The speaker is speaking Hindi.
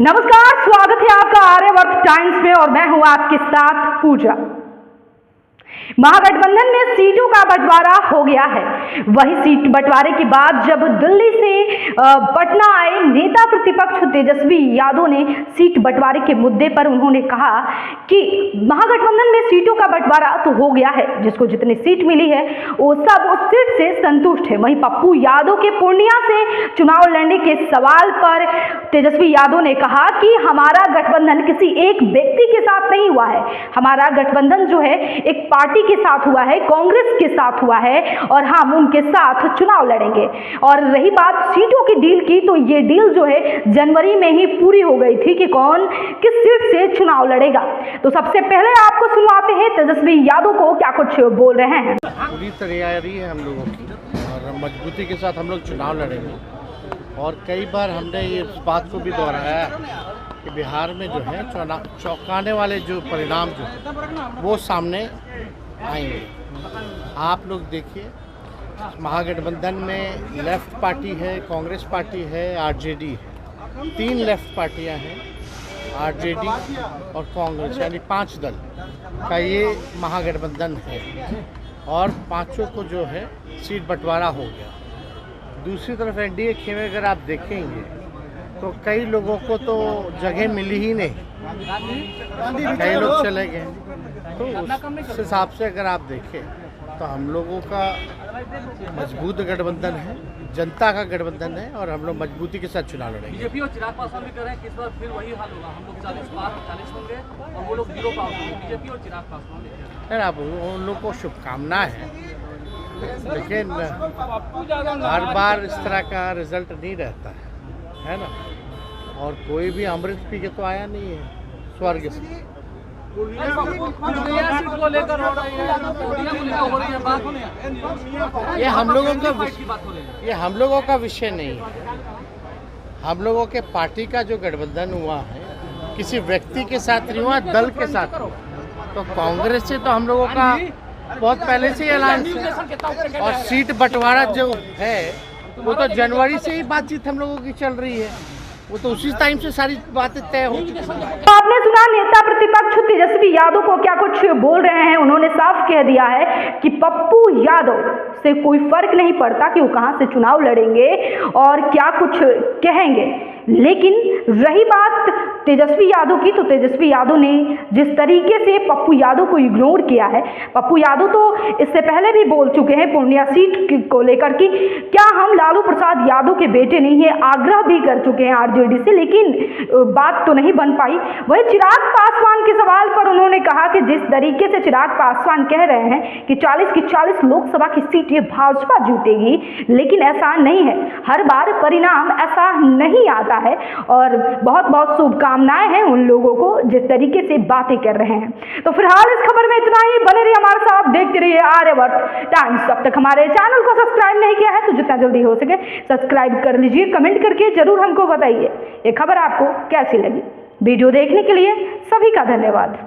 नमस्कार, स्वागत है आपका आर्यवर्त टाइम्स में और मैं हूं आपके साथ पूजा। महागठबंधन में सीटों का बंटवारा हो गया है। वही सीट बंटवारे के बाद जब दिल्ली से पटना आए नेता प्रतिपक्ष तेजस्वी यादव ने सीट बंटवारे के मुद्दे पर उन्होंने कहा कि महागठबंधन में सीटों का बंटवारा तो हो गया है, जिसको जितनी सीट मिली है वो सब उस सीट से संतुष्ट है। वहीं पप्पू यादव के पूर्णिया से चुनाव लड़ने के सवाल पर तेजस्वी यादव ने कहा कि हमारा गठबंधन किसी एक व्यक्ति के साथ नहीं हुआ है, हमारा गठबंधन जो है एक पार्टी के साथ हुआ है, कांग्रेस के साथ हुआ है और हम उनके साथ चुनाव लड़ेंगे। और रही बात सीटों की डील की, तो ये डील जो है जनवरी में ही पूरी हो गई थी कि कौन किस सीट से चुनाव लड़ेगा। तो सबसे पहले आपको सुनवाते हैं तेजस्वी यादव को क्या कुछ बोल रहे हैं। पूरी तैयारी है हम लोगों की और मजबूती के साथ हम लोग चुनाव लड़ेंगे। और कई बार हमने इस बात को भी दोहराया कि बिहार में जो है चौंकाने वाले जो परिणाम जो है वो सामने आएंगे। आप लोग देखिए, महागठबंधन में लेफ्ट पार्टी है, कांग्रेस पार्टी है, आरजेडी है, 3 लेफ्ट पार्टियां हैं, आरजेडी और कांग्रेस, यानी 5 दल का ये महागठबंधन है और पांचों को जो है सीट बंटवारा हो गया। दूसरी तरफ एनडीए खेमे अगर आप देखेंगे तो कई लोगों को तो जगह मिली ही नहीं, कई लोग चले गए। तो उस हिसाब से अगर आप देखें तो हम लोगों का मजबूत गठबंधन है, जनता का गठबंधन है और हम लोग मजबूती के साथ चुनाव लड़ेंगे। बीजेपी और चिराग पासवान भी कर रहे हैं कि इस बार फिर वही हाल होगा, हम लोग 40 होंगे और वो लोग 0 पास होंगे। बीजेपी और चिराग पासवान अब उन लोग को शुभकामनाएं हैं, लेकिन हर बार इस तरह का रिजल्ट नहीं रहता है ना। और कोई भी अमृत पी के तो आया नहीं है स्वर्ग से। ये हम लोगों का विषय नहीं है। हम लोगों के पार्टी का जो गठबंधन हुआ है किसी व्यक्ति के साथ नहीं हुआ, दल के साथ हुआ। तो कांग्रेस से तो हम लोगों का बहुत पहले से अलायंस है और सीट बंटवारा जो है वो तो जनवरी से ही बातचीत हम लोगों की चल रही है, वो तो उसी टाइम से सारी बातें तय हो चुकी हैं। तो आपने सुना नेता प्रतिपक्ष तेजस्वी यादव को क्या कुछ बोल रहे हैं। उन्होंने साफ कह दिया है कि पप्पू यादव से कोई फर्क नहीं पड़ता कि वो कहां से चुनाव लड़ेंगे और क्या कुछ कहेंगे। लेकिन रही बात तेजस्वी यादव की, तो तेजस्वी यादव ने जिस तरीके से पप्पू यादव को इग्नोर किया है, पप्पू यादव तो इससे पहले भी बोल चुके हैं पूर्णिया सीट को लेकर कि क्या हम लालू प्रसाद यादव के बेटे नहीं है, आग्रह भी कर चुके हैं आरजेडी से, लेकिन बात तो नहीं बन पाई। वही चिराग पासवान के सवाल पर उन्होंने कहा कि जिस तरीके से चिराग पासवान कह रहे हैं कि 40 की 40 लोकसभा की सीट ये भाजपा जीतेगी, लेकिन ऐसा नहीं है, हर बार परिणाम ऐसा नहीं आता है। और बहुत बहुत शुभकामनाएं हैं उन लोगों को जिस तरीके से बातें कर रहे हैं। तो फिलहाल इस खबर में इतना ही। बने रहिए हमारे साथ, देखते रहिए आर्यवर्त टाइम्स। अब तक हमारे चैनल को सब्सक्राइब नहीं किया है तो जितना जल्दी हो सके सब्सक्राइब कर लीजिए। कमेंट करके जरूर हमको बताइए ये खबर आपको कैसी लगी। वीडियो देखने के लिए सभी का धन्यवाद।